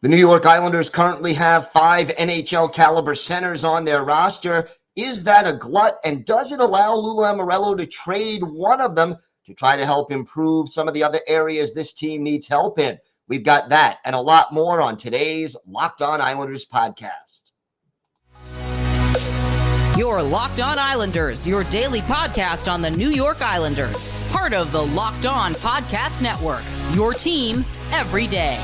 The New York Islanders currently have 5 NHL caliber centers on their roster. Is that a glut? And does it allow Lou Lamoriello to trade one of them to try to help improve some of the other areas this team needs help in? We've got that and a lot more on today's Locked On Islanders podcast. You're Locked On Islanders, your daily podcast on the New York Islanders. Part of the Locked On Podcast Network, your team every day.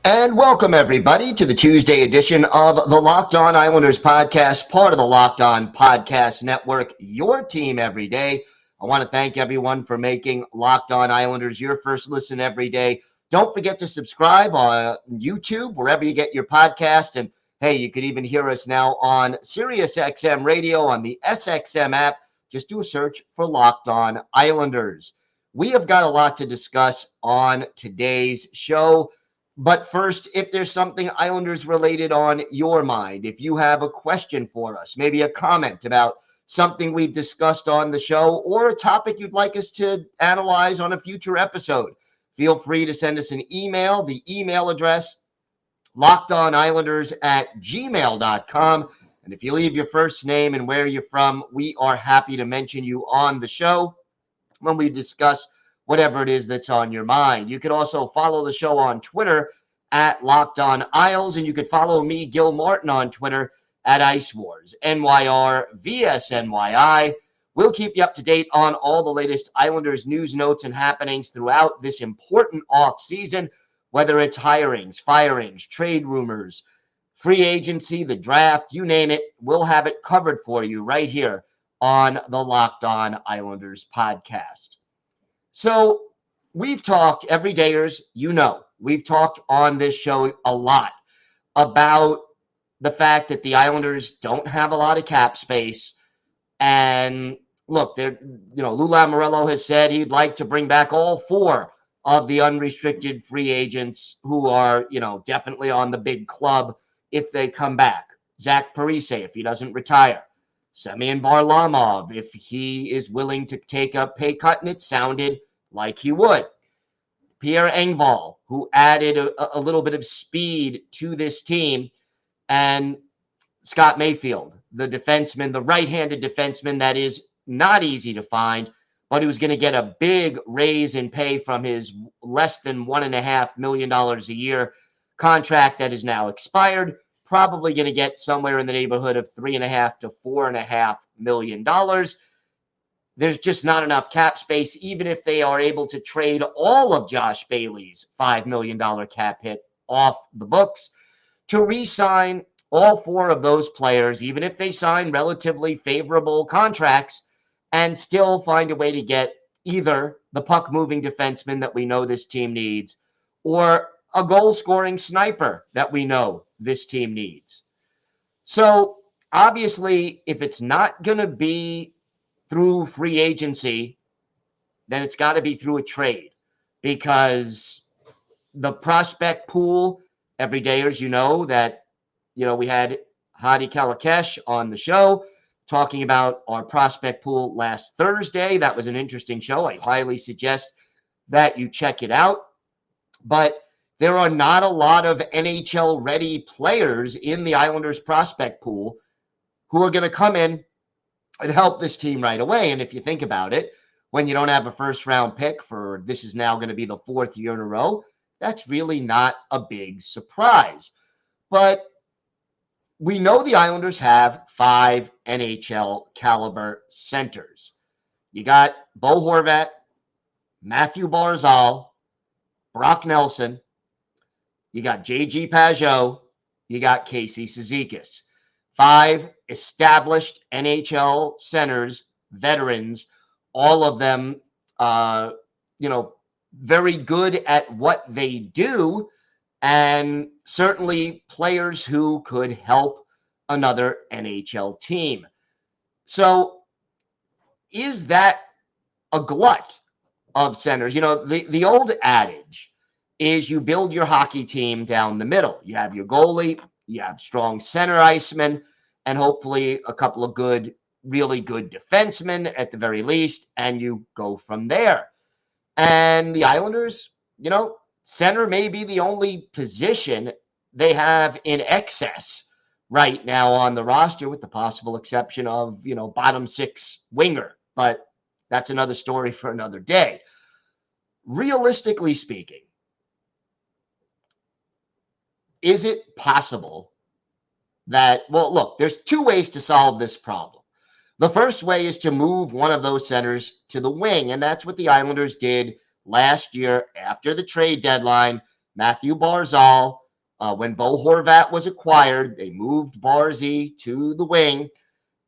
And welcome, everybody, to the Tuesday edition of the Locked On Islanders podcast, part of the Locked On Podcast Network, your team every day. I want to thank everyone for making Locked On Islanders your first listen every day. Don't forget to subscribe on YouTube, wherever you get your podcast. And hey, you could even hear us now on SiriusXM Radio on the SXM app. Just do a search for Locked On Islanders. We have got a lot to discuss on today's show. But first, if there's something Islanders related on your mind, if you have a question for us, maybe a comment about something we've discussed on the show or a topic you'd like us to analyze on a future episode, feel free to send us an email. The email address, lockedonislanders@gmail.com. And if you leave your first name and where you're from, we are happy to mention you on the show when we discuss whatever it is that's on your mind. You could also follow the show on Twitter at Locked On Isles, and you could follow me, Gil Martin, on Twitter at Ice Wars, NYR-VSNYI. We'll keep you up to date on all the latest Islanders news, notes, and happenings throughout this important off-season, whether it's hirings, firings, trade rumors, free agency, the draft, you name it, we'll have it covered for you right here on the Locked On Islanders podcast. So we've talked, everydayers, we've talked on this show a lot about the fact that the Islanders don't have a lot of cap space. And look, Lou Lamoriello has said he'd like to bring back all 4 of the unrestricted free agents who are, definitely on the big club if they come back. Zach Parise, if he doesn't retire. Semyon Varlamov, if he is willing to take a pay cut, and it sounded like he would. Pierre Engvall, who added a little bit of speed to this team, and Scott Mayfield, the defenseman, the right-handed defenseman that is not easy to find, but who's going to get a big raise in pay from his less than $1.5 million a year contract that is now expired. Probably going to get somewhere in the neighborhood of $3.5 to $4.5 million. There's just not enough cap space, even if they are able to trade all of Josh Bailey's $5 million cap hit off the books to re-sign all 4 of those players, even if they sign relatively favorable contracts, and still find a way to get either the puck-moving defenseman that we know this team needs or a goal-scoring sniper that we know this team needs. So, obviously, if it's not going to be through free agency, then it's got to be through a trade, because the prospect pool, everydayers, we had Hadi Kalakesh on the show talking about our prospect pool last Thursday. That was an interesting show. I highly suggest that you check it out. But there are not a lot of NHL-ready players in the Islanders prospect pool who are going to come in and help this team right away. And if you think about it, when you don't have a first-round pick for this is now going to be the 4th year in a row, that's really not a big surprise. But we know the Islanders have 5 NHL-caliber centers. You got Bo Horvat, Mathew Barzal, Brock Nelson, you got J.G. Pageau, you got Casey Cizikas. 5 established NHL centers, veterans, all of them, very good at what they do, and certainly players who could help another NHL team. So is that a glut of centers? The old adage is you build your hockey team down the middle. You have your goalie, you have strong center icemen, and hopefully a couple of good really good defenseman at the very least, and you go from there. And the Islanders, center may be the only position they have in excess right now on the roster, with the possible exception of, bottom six winger. But that's another story for another day. Realistically speaking, is it possible that, well, look, there's two ways to solve this problem. The first way is to move one of those centers to the wing, and that's what the Islanders did last year after the trade deadline. Mathew Barzal, when Bo Horvat was acquired, they moved Barzy to the wing.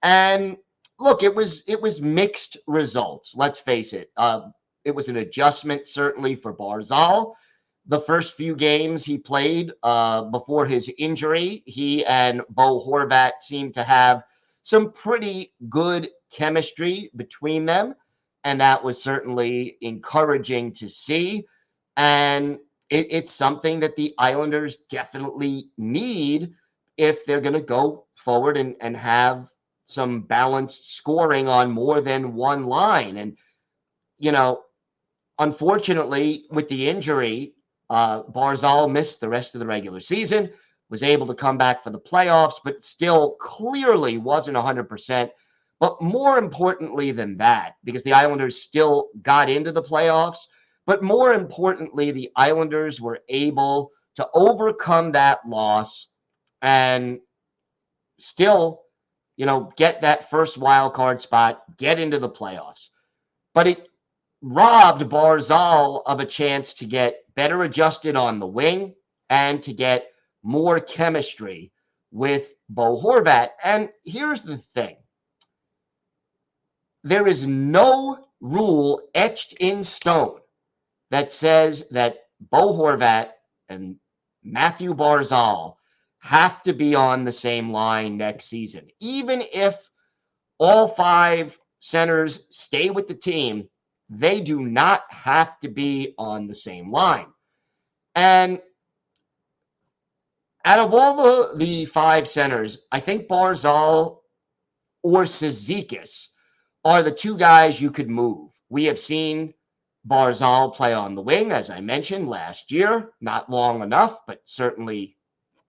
And look, it was mixed results. Let's face it. It was an adjustment, certainly, for Barzal. The first few games he played before his injury, he and Bo Horvat seemed to have some pretty good chemistry between them, and that was certainly encouraging to see. And it's something that the Islanders definitely need if they're going to go forward and have some balanced scoring on more than one line. And, unfortunately, with the injury, Barzal missed the rest of the regular season, was able to come back for the playoffs, but still clearly wasn't 100%. But more importantly than that, because the Islanders still got into the playoffs, but more importantly, the Islanders were able to overcome that loss and still, get that first wild card spot, get into the playoffs. But it robbed Barzal of a chance to get better adjusted on the wing and to get more chemistry with Bo Horvat. And here's the thing. There is no rule etched in stone that says that Bo Horvat and Mathew Barzal have to be on the same line next season. Even if all five centers stay with the team, they do not have to be on the same line. And out of all the five centers, I think Barzal or Cizikas are the two guys you could move. We have seen Barzal play on the wing, as I mentioned, last year. Not long enough, but certainly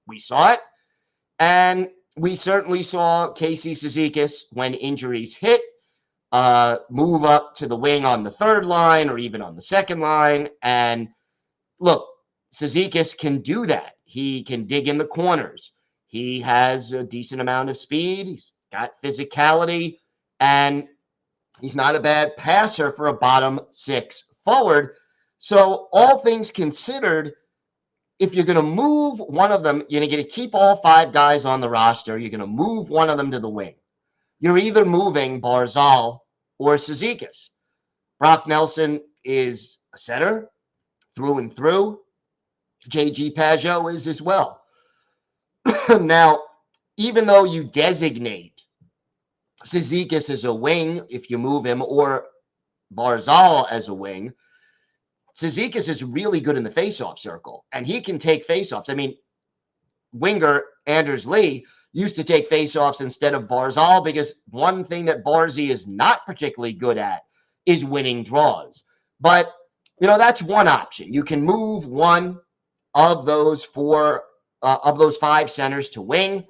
we saw it. And we certainly saw Casey Cizikas, when injuries hit, move up to the wing on the third line or even on the second line. And look, Cizikas can do that. He can dig in the corners. He has a decent amount of speed. He's got physicality, and he's not a bad passer for a bottom six forward. So all things considered, if you're going to move one of them, you're going to keep all five guys on the roster. You're going to move one of them to the wing. You're either moving Barzal or Cizikas. Brock Nelson is a center through and through. J.G. Pageau is as well. Now, even though you designate Cizikas as a wing, if you move him, or Barzal as a wing, Cizikas is really good in the faceoff circle, and he can take faceoffs. I mean, winger Anders Lee used to take faceoffs instead of Barzal, because one thing that Barzy is not particularly good at is winning draws. But, that's one option. You can move one of those five centers to wing,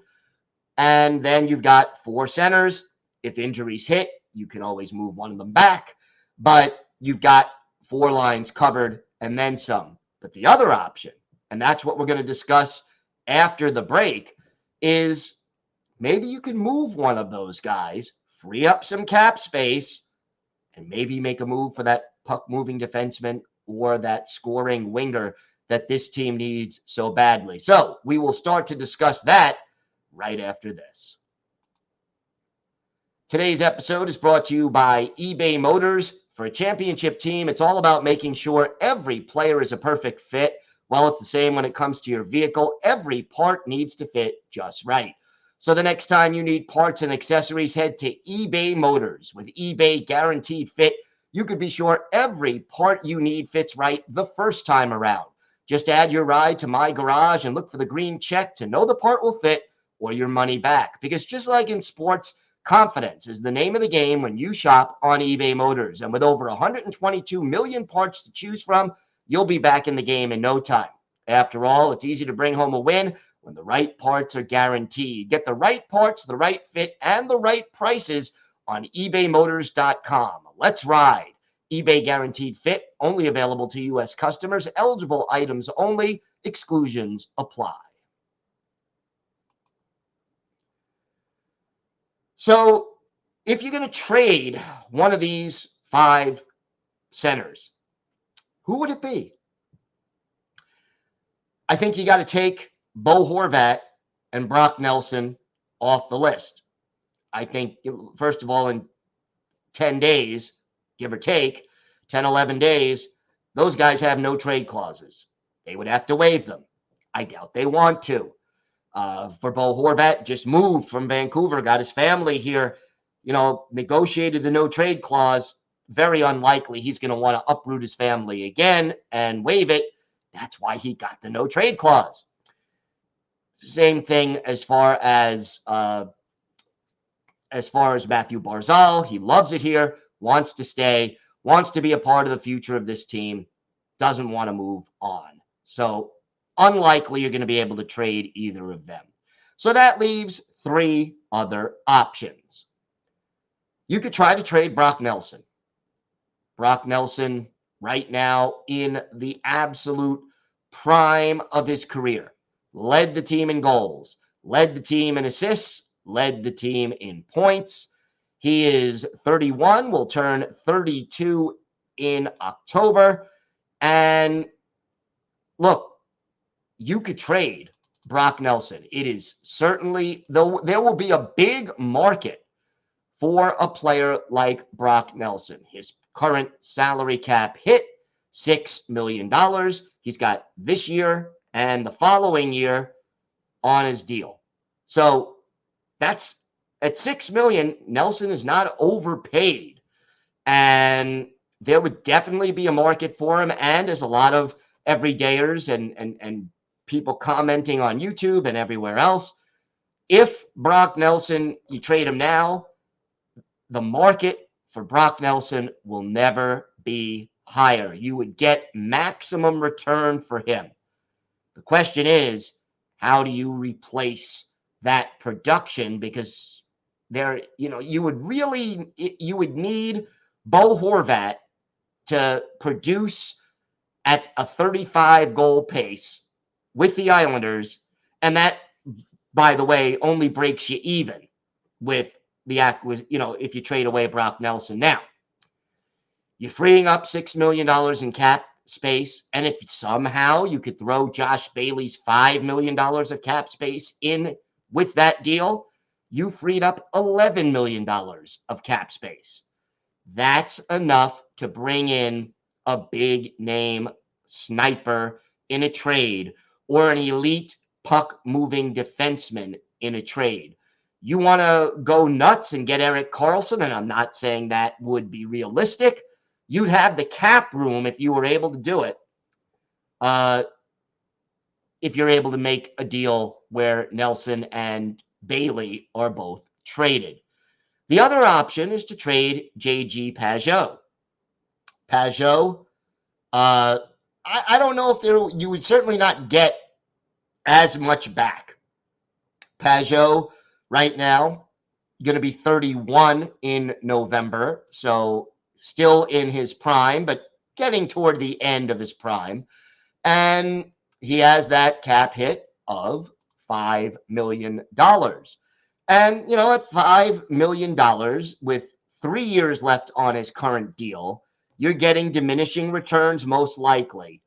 and then you've got four centers. If injuries hit, you can always move one of them back, but you've got four lines covered and then some. But the other option, and that's what we're going to discuss after the break, is maybe you can move one of those guys, free up some cap space, and maybe make a move for that puck-moving defenseman or that scoring winger that this team needs so badly. So we will start to discuss that right after this. Today's episode is brought to you by eBay Motors. For a championship team, it's all about making sure every player is a perfect fit. Well, it's the same when it comes to your vehicle. Every part needs to fit just right. So the next time you need parts and accessories, head to eBay Motors. With eBay Guaranteed Fit, you could be sure every part you need fits right the first time around. Just add your ride to My Garage and look for the green check to know the part will fit or your money back. Because just like in sports, Confidence is the name of the game when you shop on eBay Motors. And with over 122 million parts to choose from, you'll be back in the game in no time. After all, it's easy to bring home a win when the right parts are guaranteed. Get the right parts, the right fit, and the right prices on ebaymotors.com. Let's ride. eBay guaranteed fit, only available to U.S. customers, eligible items only, exclusions apply. So if you're going to trade one of these 5 centers, who would it be? I think you got to take Bo Horvat and Brock Nelson off the list. I think, first of all, in 10 days, give or take, 10, 11 days, those guys have no trade clauses. They would have to waive them. I doubt they want to. For Bo Horvat, just moved from Vancouver, got his family here, negotiated the no trade clause. Very unlikely he's going to want to uproot his family again and waive it. That's why he got the no trade clause. Same thing as far as Mathew Barzal. He loves it here, wants to stay, wants to be a part of the future of this team, doesn't want to move on. So unlikely you're going to be able to trade either of them. So that leaves 3 other options. You could try to trade Brock Nelson. Brock Nelson right now in the absolute prime of his career. Led the team in goals, led the team in assists, led the team in points. He is 31, will turn 32 in October. And look, you could trade Brock Nelson. It is certainly, though, there will be a big market for a player like Brock Nelson. His current salary cap hit $6 million. He's got this year and the following year on his deal. So that's at $6 million. Nelson is not overpaid, and there would definitely be a market for him. And there's a lot of everydayers and people commenting on YouTube and everywhere else. If Brock Nelson, you trade him now, the market for Brock Nelson will never be higher. You would get maximum return for him. The question is, how do you replace that production? Because you would need Bo Horvat to produce at a 35 goal pace with the Islanders. And that, by the way, only breaks you even with the if you trade away Brock Nelson now. You're freeing up $6 million in cap space. And if somehow you could throw Josh Bailey's $5 million of cap space in with that deal, you freed up $11 million of cap space. That's enough to bring in a big name sniper in a trade or an elite puck moving defenseman in a trade. You want to go nuts and get Erik Karlsson, and I'm not saying that would be realistic. You'd have the cap room if you were able to do it. If you're able to make a deal where Nelson and Bailey are both traded. The other option is to trade J.G. Pageau. Pageau, I don't know if you would certainly not get as much back. Pageau, right now, going to be 31 in November, so still in his prime, but getting toward the end of his prime. And he has that cap hit of $5 million. And, at $5 million with 3 years left on his current deal, you're getting diminishing returns most likely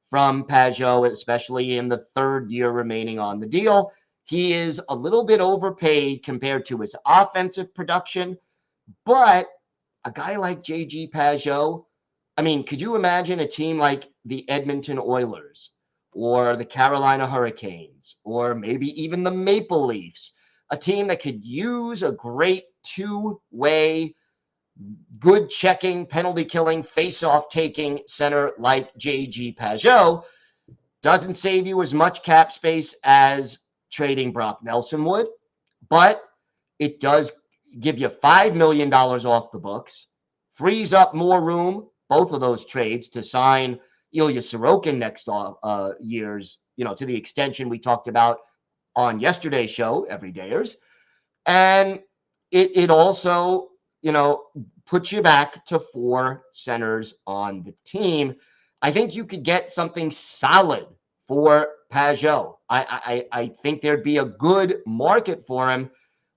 from Pageau, especially in the 3rd year remaining on the deal. He is a little bit overpaid compared to his offensive production, but a guy like J.G. Pageau, could you imagine a team like the Edmonton Oilers or the Carolina Hurricanes or maybe even the Maple Leafs, a team that could use a great 2-way, good checking, penalty killing, face-off taking center like J.G. Pageau? Doesn't save you as much cap space as trading Brock Nelson would, but it does give you $5 million off the books, frees up more room, both of those trades, to sign Ilya Sorokin next year's, to the extension we talked about on yesterday's show, Everydayers. And it also, puts you back to 4 centers on the team. I think you could get something solid for Pageau. I think there'd be a good market for him.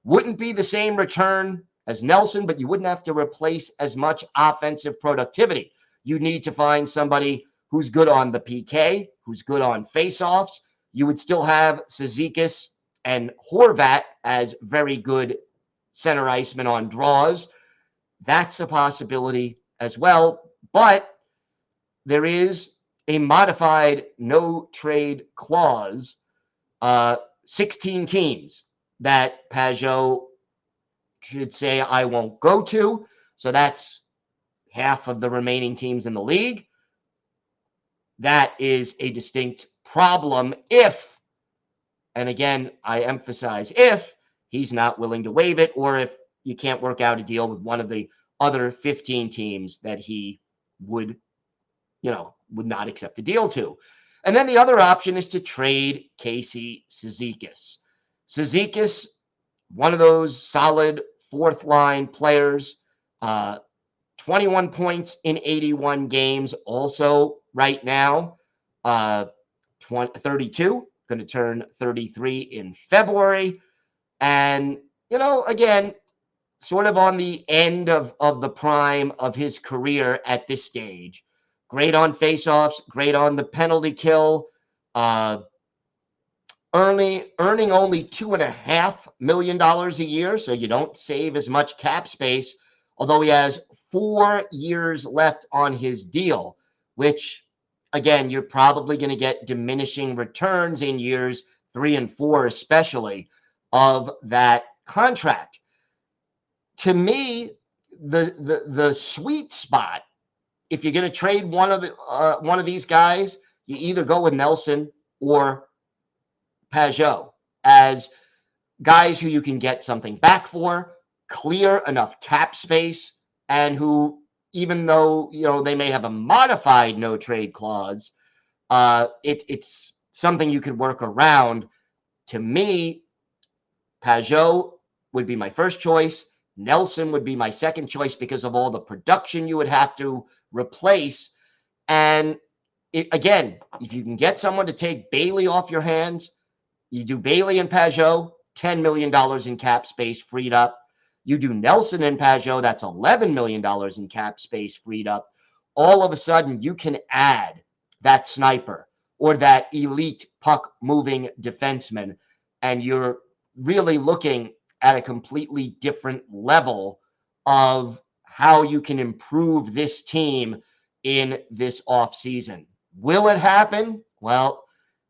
Wouldn't be the same return as Nelson, but you wouldn't have to replace as much offensive productivity. You need to find somebody who's good on the PK, who's good on faceoffs. You would still have Cizikas and Horvat as very good center icemen on draws. That's a possibility as well. But there is a modified no trade clause, 16 teams that Pageau could say I won't go to. So that's half of the remaining teams in the league. That is a distinct problem if, and again, I emphasize if, he's not willing to waive it, or if you can't work out a deal with one of the other 15 teams that he would not accept a deal to. And then the other option is to trade Casey Cizikas. Cizikas, one of those solid fourth line players, 21 points in 81 games. Also, right now, 32, going to turn 33 in February. And, again, sort of on the end of the prime of his career at this stage. Great on faceoffs, great on the penalty kill, earning only $2.5 million a year, so you don't save as much cap space, although he has 4 years left on his deal, which, again, you're probably going to get diminishing returns in years 3 and 4, especially, of that contract. To me, the sweet spot, if you're going to trade one of these guys, you either go with Nelson or Pageau as guys who you can get something back for, clear enough cap space, and who, even though they may have a modified no trade clause, it's something you could work around. To me, Pageau would be my first choice. Nelson would be my second choice because of all the production you would have to replace. And again, if you can get someone to take Bailey off your hands, you do Bailey and Pageau, $10 million in cap space freed up. You do Nelson and Pageau, that's $11 million in cap space freed up. All of a sudden, you can add that sniper or that elite puck-moving defenseman, and you're really looking at a completely different level of how you can improve this team in this offseason. Will it happen? Well,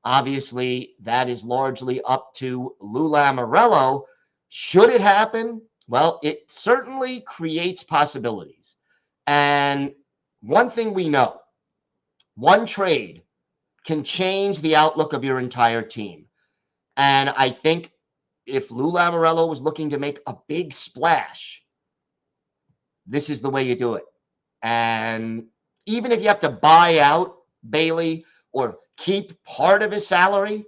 obviously, that is largely up to Lou Lamoriello. Should it happen? Well, it certainly creates possibilities. And one thing we know, one trade can change the outlook of your entire team. And I think if Lou Lamoriello was looking to make a big splash, this is the way you do it. And even if you have to buy out Bailey or keep part of his salary,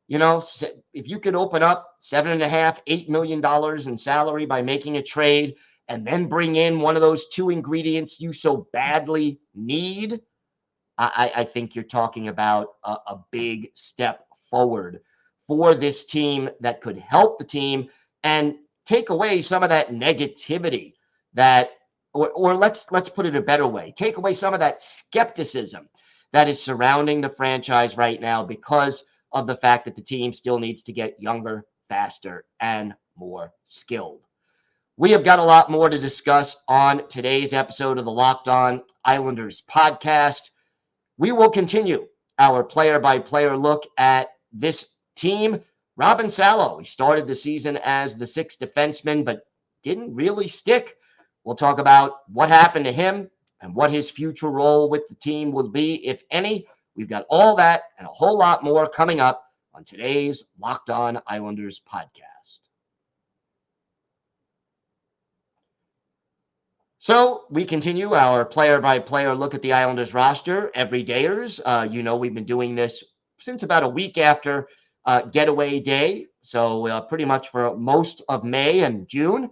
if you could open up $7.5, $8 million in salary by making a trade and then bring in one of those 2 ingredients you so badly need, I think you're talking about a big step forward for this team that could help the team and take away some of that negativity that, or let's put it a better way, take away some of that skepticism that is surrounding the franchise right now because of the fact that the team still needs to get younger, faster, and more skilled. We have got a lot more to discuss on today's episode of the Locked On Islanders podcast. We will continue our player-by-player look at this team. Robin Salo, he started the season as the 6th defenseman, but didn't really stick. We'll talk about what happened to him and what his future role with the team will be, if any. We've got all that and a whole lot more coming up on today's Locked On Islanders podcast. So we continue our player-by-player look at the Islanders roster, everydayers. We've been doing this since about a week after Getaway Day, so pretty much for most of May and June.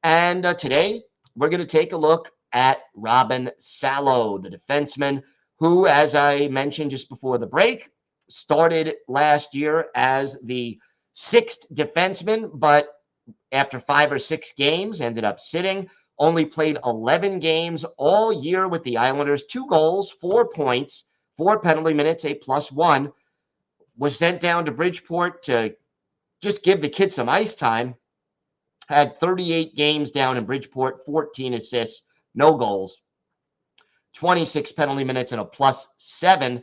And today we're going to take a look at Robin Salo, the defenseman who, as I mentioned just before the break, started last year as the sixth defenseman, but after 5 or 6 games ended up sitting. Only played 11 games all year with the Islanders, 2 goals, 4 points, 4 penalty minutes, a +1. Was sent down to Bridgeport to just give the kid some ice time. Had 38 games down in Bridgeport, 14 assists, no goals, 26 penalty minutes, and a +7.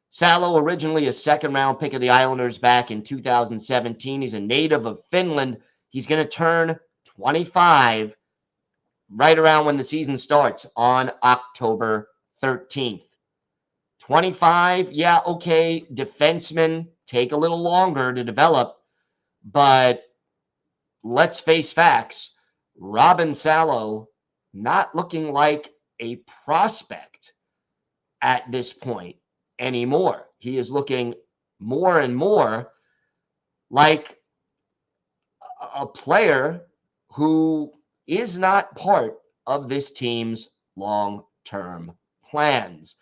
Salo, originally a second-round pick of the Islanders back in 2017. He's a native of Finland. He's going to turn 25 right around when the season starts on October 13th. 25, yeah, okay, defensemen take a little longer to develop, but let's face facts. Robin Salo not looking like a prospect at this point anymore. He is looking more and more like a player who is not part of this team's long-term plans.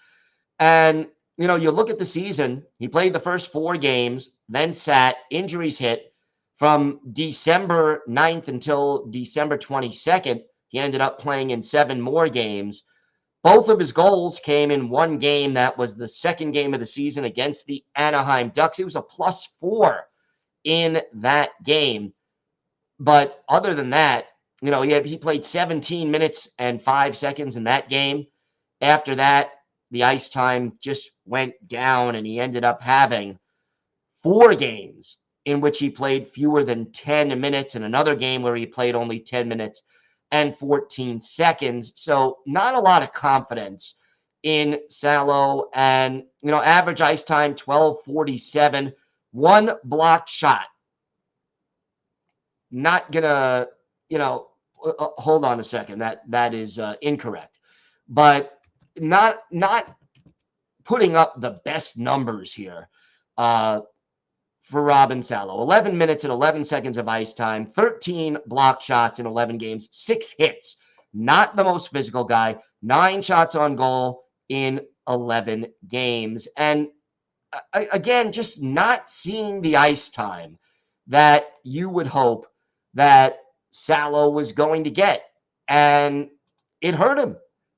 And, you look at the season, he played the first 4 games, then sat, injuries hit. From December 9th until December 22nd, he ended up playing in 7 more games. Both of his goals came in one game. That was the second game of the season against the Anaheim Ducks. It was a +4 in that game. But other than that, he played 17 minutes and 5 seconds in that game. After that, the ice time just went down, and he ended up having 4 games in which he played fewer than 10 minutes, and another game where he played only 10 minutes and 14 seconds. So not a lot of confidence in Salo. And, average ice time, 12:47, 1 blocked shot. Not gonna, hold on a second. That is incorrect, but not putting up the best numbers here for Robin Salo. 11 minutes and 11 seconds of ice time, 13 block shots in 11 games, 6 hits. Not the most physical guy. 9 shots on goal in 11 games, and again, just not seeing the ice time that you would hope that Salo was going to get. And it hurt him.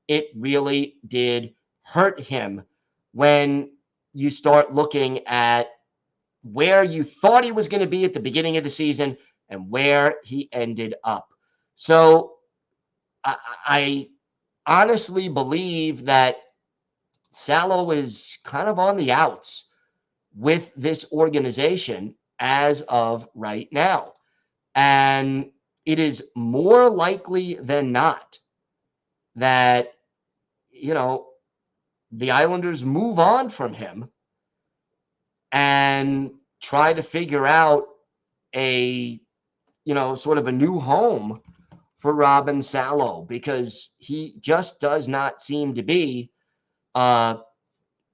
It really did hurt him when you start looking at where you thought he was going to be at the beginning of the season and where he ended up. So I honestly believe that Salo is kind of on the outs with this organization as of right now. And it is more likely than not that, the Islanders move on from him and try to figure out a, sort of a new home for Robin Salo, because he just does not seem to be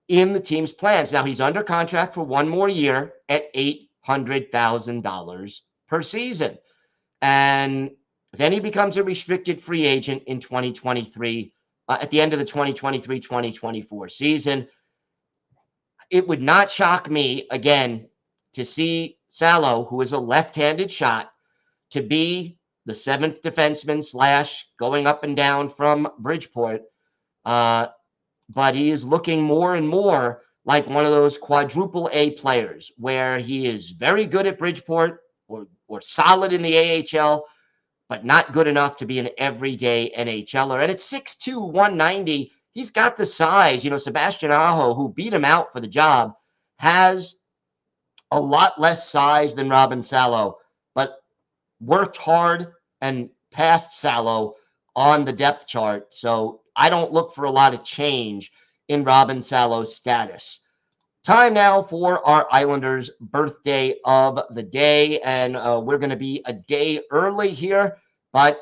in the team's plans. Now, he's under contract for 1 more year at $800,000 per season. And then he becomes a restricted free agent in 2023, at the end of the 2023-2024 season. It would not shock me, again, to see Salo, who is a left-handed shot, to be the 7th defenseman / going up and down from Bridgeport. But he is looking more and more like one of those quadruple A players, where he is very good at Bridgeport or solid in the AHL, but not good enough to be an everyday NHLer. And at 6'2", 190, he's got the size. Sebastian Aho, who beat him out for the job, has a lot less size than Robin Salo, but worked hard and passed Salo on the depth chart. So I don't look for a lot of change in Robin Salo's status. Time now for our Islanders birthday of the day, and we're going to be a day early here, but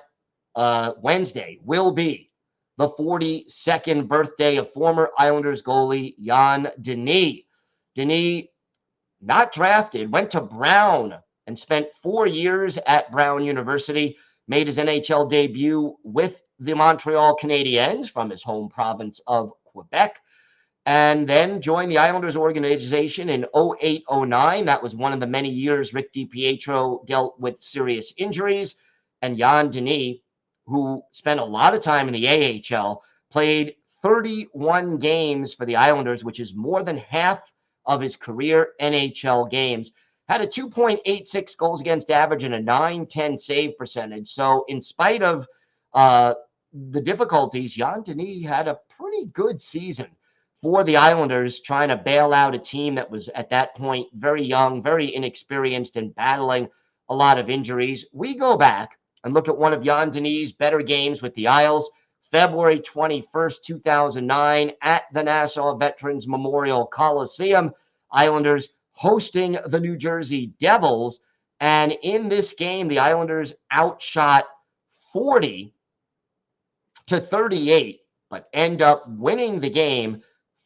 Wednesday will be the 42nd birthday of former Islanders goalie Jan Denis. Denis, not drafted, went to Brown and spent 4 years at Brown University, made his NHL debut with the Montreal Canadiens from his home province of Quebec, and then joined the Islanders organization in 08-09. That was one of the many years Rick DiPietro dealt with serious injuries. And Jan Denis, who spent a lot of time in the AHL, played 31 games for the Islanders, which is more than half of his career NHL games. Had a 2.86 goals against average and a 910 save percentage. So in spite of the difficulties, Jan Denis had a pretty good season for the Islanders, trying to bail out a team that was at that point very young, very inexperienced, and battling a lot of injuries. We go back and look at one of Jan Denis' better games with the Isles, February 21st, 2009, at the Nassau Veterans Memorial Coliseum. Islanders hosting the New Jersey Devils. And in this game, the Islanders outshot 40-38, but end up winning the game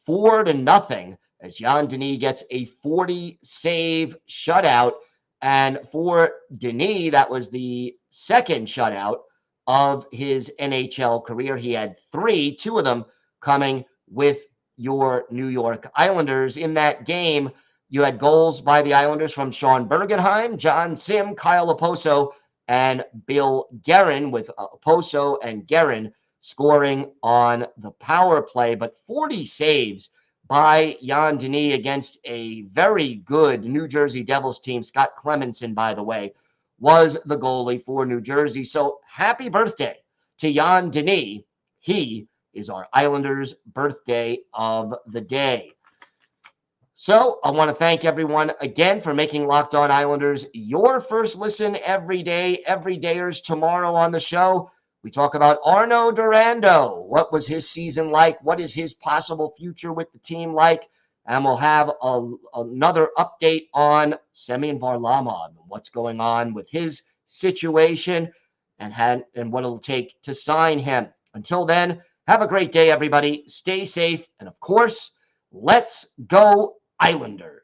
4-0 as Jan Denis gets a 40-save shutout. And for Denis, that was the second shutout of his NHL career. He had 3, 2 of them coming with your New York Islanders. In that game, you had goals by the Islanders from Sean Bergenheim, John Sim, Kyle Oposo, and Bill Guerin, with Oposo and Guerin scoring on the power play. But 40 saves by Jan Denis against a very good New Jersey Devils team. Scott Clemenson, by the way, was the goalie for New Jersey. So happy birthday to Jan Denis. He is our Islanders' birthday of the day. So I want to thank everyone again for making Locked On Islanders your first listen every day. Everydayers tomorrow on the show, we talk about Arno Durando. What was his season like? What is his possible future with the team like? And we'll have another update on Semyon Varlamov and what's going on with his situation and what it'll take to sign him. Until then, have a great day, everybody. Stay safe. And of course, let's go Islanders.